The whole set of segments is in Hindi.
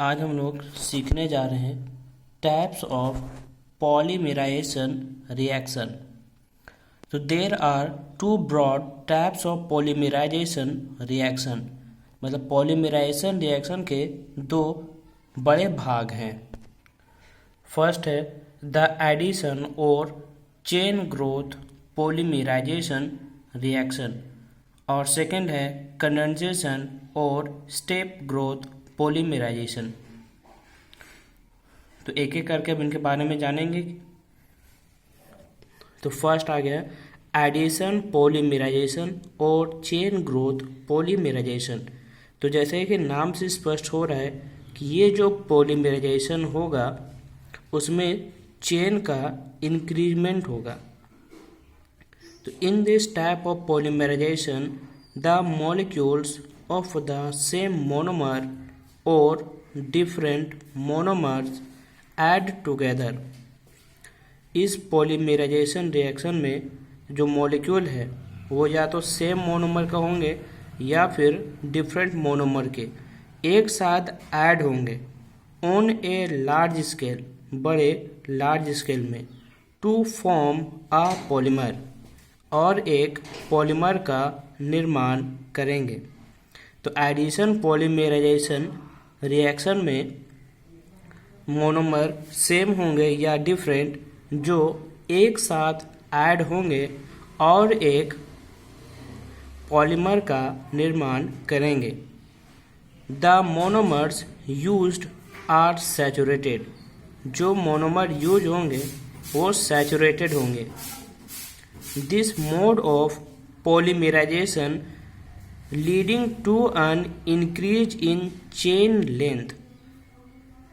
आज हम लोग सीखने जा रहे हैं टाइप्स ऑफ पॉलीमराइजेशन रिएक्शन। तो there are two broad types of polymerisation reaction, मतलब पॉलीमराइजेशन रिएक्शन के दो बड़े भाग हैं। फर्स्ट है द एडिशन और चेन ग्रोथ पॉलीमराइजेशन रिएक्शन, और सेकंड है कंडेंसेशन और स्टेप ग्रोथ पॉलीमराइजेशन। तो एक एक करके अब इनके बारे में जानेंगे। तो फर्स्ट आ गया एडिशन पॉलीमराइजेशन और चेन ग्रोथ पॉलीमराइजेशन। तो जैसे कि नाम से स्पष्ट हो रहा है कि ये जो पॉलीमराइजेशन होगा उसमें चेन का इंक्रीजमेंट होगा। तो in this type of polymerization the molecules of the same monomer or different monomers add together। इस पॉलीमराइजेशन रिएक्शन में जो मॉलिक्यूल है वो या तो सेम मोनोमर का होंगे या फिर डिफरेंट मोनोमर के एक साथ ऐड होंगे ऑन ए लार्ज स्केल, बड़े लार्ज स्केल में, टू फॉर्म अ पॉलीमर, और एक पॉलीमर का निर्माण करेंगे। तो एडिशन पॉलीमराइजेशन रिएक्शन में मोनोमर सेम होंगे या डिफरेंट जो एक साथ ऐड होंगे और एक पॉलीमर का निर्माण करेंगे। The monomers used are saturated, जो मोनोमर यूज होंगे वो सैचुरेटेड होंगे। This mode of polymerization leading to an increase in chain length.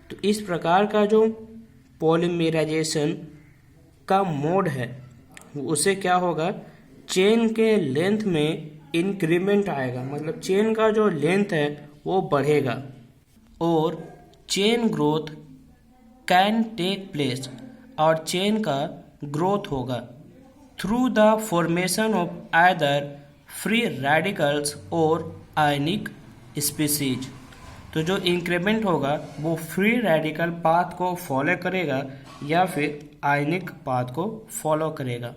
तो इस प्रकार का जो पॉलीमराइजेशन का मोड है उसे क्या होगा, चेन के लेंथ में इंक्रीमेंट आएगा, मतलब चेन का जो लेंथ है वो बढ़ेगा। और chain growth can take place, और चेन का ग्रोथ होगा through the formation of either free radicals और आयनिक स्पीसीज। तो जो इंक्रीमेंट होगा वो फ्री रेडिकल पाथ को फॉलो करेगा या फिर आयनिक पाथ को फॉलो करेगा।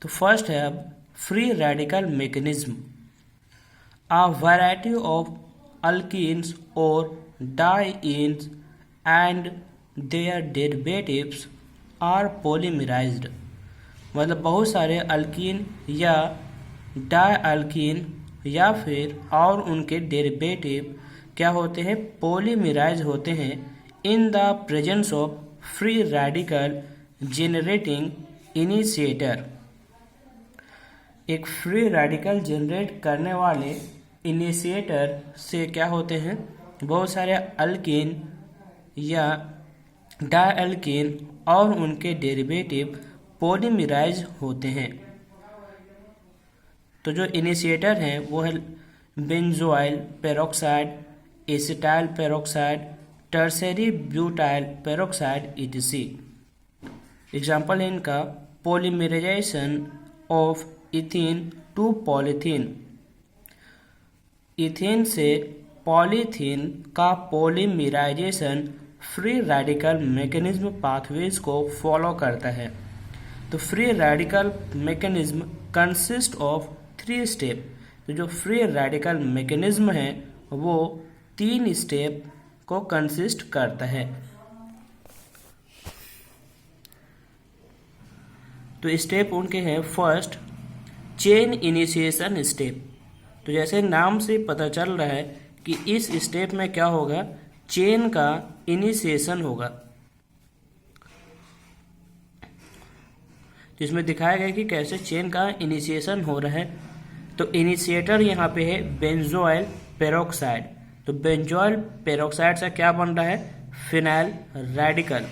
तो फर्स्ट है अब free radical mechanism. A variety of alkenes और डाइईन्स एंड देयर डेरिवेटिव्स आर पॉलीमराइज्ड, मतलब बहुत सारे अल्कीन या डायल्कीन या फिर और उनके डेरिवेटिव क्या होते हैं, पॉलीमराइज होते हैं इन the presence of free radical generating initiator. एक फ्री रेडिकल जनरेट करने वाले इनिशिएटर से क्या होते हैं, बहुत सारे अल्कीन या डायल्कीन और उनके डेरिवेटिव पॉलीमराइज होते हैं। तो जो इनिशिएटर हैं वो है benzoyl peroxide, acetyl peroxide, tertiary butyl peroxide etc। Example है इनका polymerization of ethene to polythene. Ethene से पॉलीथीन का polymerization free radical mechanism pathways को फॉलो करता है। तो free radical mechanism consist of 3 step. तो जो फ्री रेडिकल मैकेनिज्म है वो 3 स्टेप को कंसिस्ट करता है। तो स्टेप उनके हैं, फर्स्ट चेन इनिशिएशन स्टेप। तो जैसे नाम से पता चल रहा है कि इस स्टेप में क्या होगा, चेन का इनिशिएशन होगा। तो इसमें दिखाया गया कि कैसे चेन का इनिशिएशन हो रहा है। तो इनिशिएटर यहाँ पे है बेंजोइल पेरोक्साइड। तो बेंजोइल पेरोक्साइड से क्या बन रहा है, फिनाइल रेडिकल।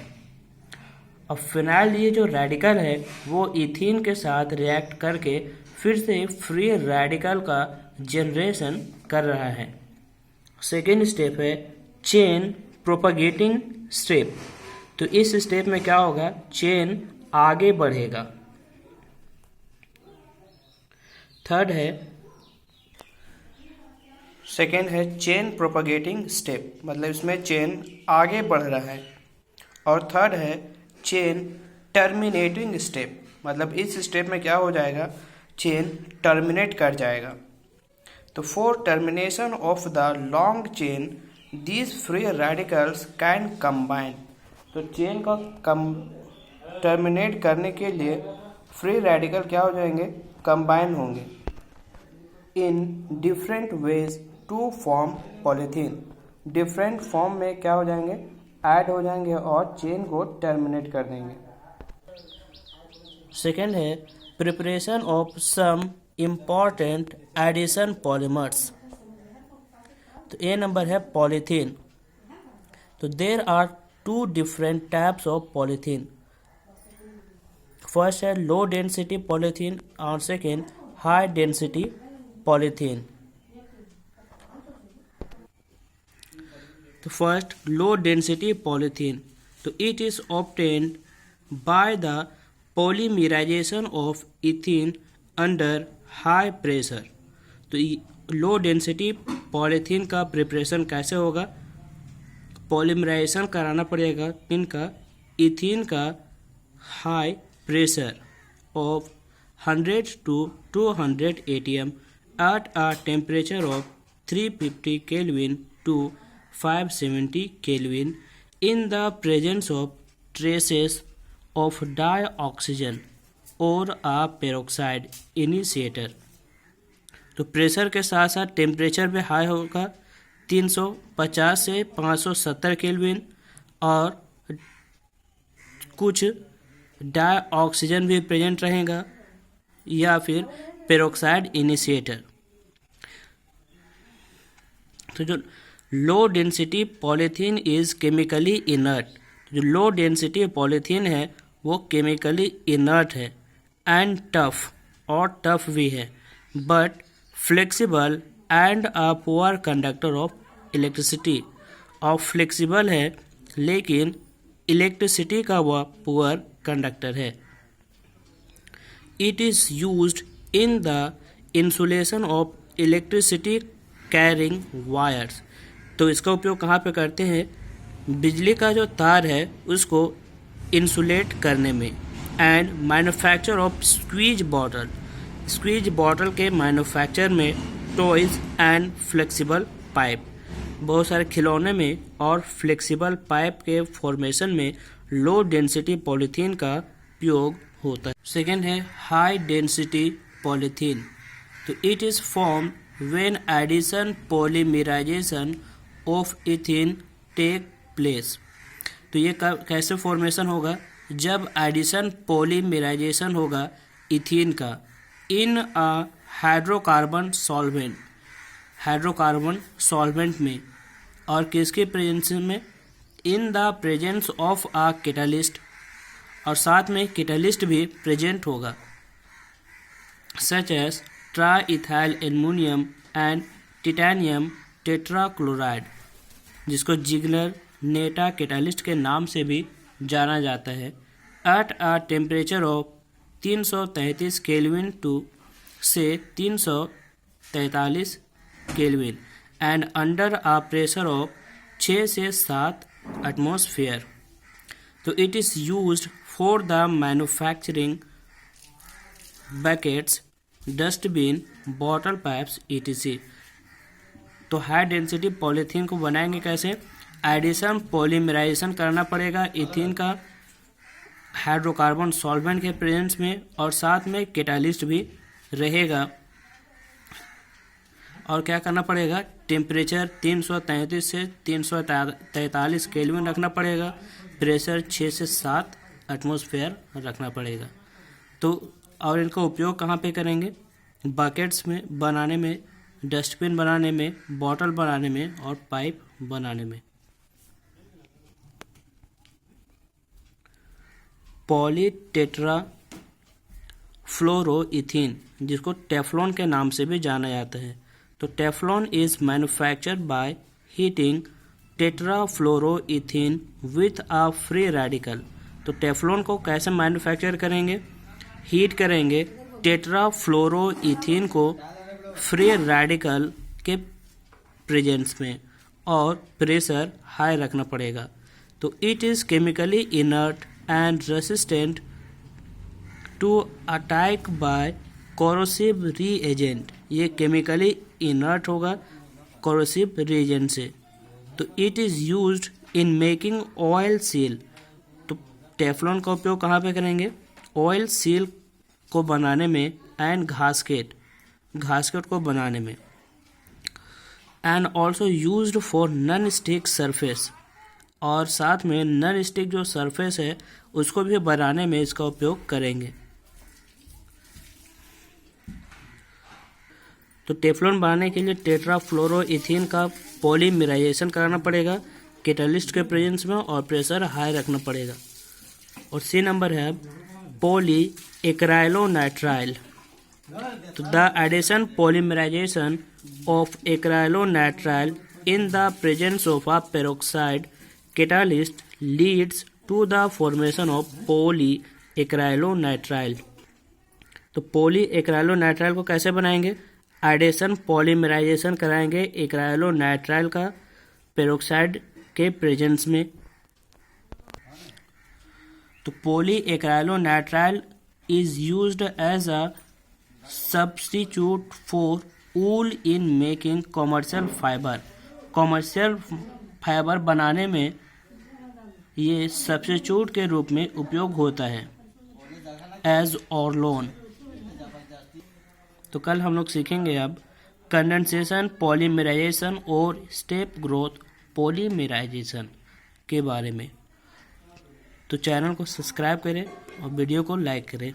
अब फिनाइल ये जो रेडिकल है वो इथीन के साथ रिएक्ट करके फिर से फ्री रेडिकल का जनरेशन कर रहा है। सेकेंड स्टेप है चेन प्रोपगेटिंग स्टेप। तो इस स्टेप में क्या होगा, चेन आगे बढ़ेगा। थर्ड है सेकेंड है चेन प्रोपगेटिंग स्टेप, मतलब इसमें चेन आगे बढ़ रहा है। और थर्ड है चेन टर्मिनेटिंग स्टेप, मतलब इस स्टेप में क्या हो जाएगा, चेन टर्मिनेट कर जाएगा। तो for termination of the long chain these free radicals can combine, तो चेन का टर्मिनेट करने के लिए फ्री रेडिकल क्या हो जाएंगे, कंबाइन होंगे in different ways to form polythene, different form में क्या हो जाएंगे, ऐड हो जाएंगे और चेन को टर्मिनेट कर देंगे। सेकेंड है preparation of some important addition polymers. तो ए नंबर है पॉलीथीन। तो there are two different types of polythene. First है लो डेंसिटी पॉलीथीन और सेकेंड हाई डेंसिटी पॉलीथीन। तो फर्स्ट लो डेंसिटी पॉलीथीन, तो it is obtained by the polymerization of ethene under high pressure. तो लो डेंसिटी पॉलीथीन का प्रिपरेशन कैसे होगा, पॉलीमराइजेशन कराना पड़ेगा इनका इथीन का high pressure of 100 to 200 atm at a temperature of 350 Kelvin to 570 Kelvin in the presence of traces of dioxygen or a peroxide initiator। तो प्रेशर के साथ साथ टेम्परेचर भी हाई होगा 350 से 570 केल्विन और कुछ डाइऑक्सीजन भी प्रेजेंट रहेगा या फिर पेरोक्साइड इनिशिएटर। तो जो low density polythene is chemically inert, जो लो डेंसिटी पॉलीथीन है वो केमिकली इनर्ट है एंड टफ, और टफ भी है, but flexible and a poor conductor of electricity, और फ्लेक्सिबल है लेकिन इलेक्ट्रिसिटी का वह पुअर कंडक्टर है। It is used in the insulation of electricity carrying wires. तो इसका उपयोग कहाँ पे करते हैं, बिजली का जो तार है उसको इंसुलेट करने में। And manufacture of squeeze bottle, squeeze bottle के मैन्युफैक्चर में, टॉयज एंड फ्लेक्सिबल पाइप, बहुत सारे खिलौने में और फ्लेक्सिबल पाइप के फॉर्मेशन में लो डेंसिटी पॉलीथीन का उपयोग होता है। सेकेंड है हाई डेंसिटी पॉलीथीन। तो it is form when addition polymerisation of ethene take place. तो ये कैसे फॉर्मेशन होगा, जब एडिशन पॉलीमराइजेशन होगा इथीन का in a hydrocarbon solvent, hydrocarbon solvent में, और किसके प्रेजेंस में, in the presence of a catalyst, और साथ में कैटालिस्ट भी प्रेजेंट होगा, such as triethyl aluminium and titanium tetrachloride, जिसको जिगलर नेटा कैटालिस्ट के नाम से भी जाना जाता है, at a temperature of 333 kelvin to से 343 kelvin and under a pressure of 6 से 7 एटमॉस्फेयर। तो it is used for the manufacturing buckets, dustbin, bottle pipes etc। तो हाई डेंसिटी पॉलीथीन को बनाएंगे कैसे, एडिशन पॉलीमराइजेशन करना पड़ेगा इथीन का हाइड्रोकार्बन सॉल्वेंट के प्रेजेंस में, और साथ में कैटालिस्ट भी रहेगा, और क्या करना पड़ेगा, टेम्परेचर 333 से 343 केल्विन रखना पड़ेगा, प्रेशर 6 से 7 एटमॉस्फेयर रखना पड़ेगा। तो और इनका उपयोग कहाँ पे करेंगे, बकेट्स में बनाने में, डस्टबिन बनाने में, बॉटल बनाने में और पाइप बनाने में। पॉलीटेट्रा फ्लोरोइथीन, जिसको टेफ्लॉन के नाम से भी जाना जाता है। तो Teflon is manufactured by heating tetrafluoroethene with a free radical. तो टेफ्लॉन को कैसे मैन्युफैक्चर करेंगे, हीट करेंगे टेट्राफ्लोरोइथीन को फ्री रेडिकल के प्रेजेंस में और प्रेशर हाई रखना पड़ेगा। तो it is chemically inert and resistant to attack by corrosive reagent. ये केमिकली इनर्ट होगा कोरोसिव रीएजेंट से। तो it is used in making oil seal. तो टेफ्लॉन का उपयोग कहाँ पे करेंगे? ऑयल सील को बनाने में एंड घासकेट को बनाने में। And also used for non stick surface, और साथ में नॉन स्टिक जो सरफेस है उसको भी बनाने में इसका उपयोग करेंगे। तो टेफ्लॉन बनाने के लिए टेट्राफ्लोरोइथेन का पॉलीमराइजेशन कराना पड़ेगा कैटालिस्ट के प्रेजेंस में और प्रेशर हाई रखना पड़ेगा। और सी नंबर है पॉली एक्राइलोनाइट्राइल। तो the addition polymerisation of acrylonitrile in the presence of a peroxide catalyst leads to the formation of poly acrylonitrile. तो पॉली एक्राइलोनाइट्राइल को कैसे बनाएंगे? एडिशन पॉलीमराइजेशन कराएंगे एक्राइलोनाइट्राइल का पेरोक्साइड के प्रेजेंस में। तो poly acrylonitrile is used as a substitute for wool in making commercial fibre. Commercial fibre बनाने में ये सब्स्टिट्यूट के रूप में उपयोग होता है एज ऑर्लोन। तो कल हम लोग सीखेंगे अब कंडेंसेशन पॉलीमराइजेशन और स्टेप ग्रोथ पॉलीमराइजेशन के बारे में। तो चैनल को सब्सक्राइब करें और वीडियो को लाइक करें।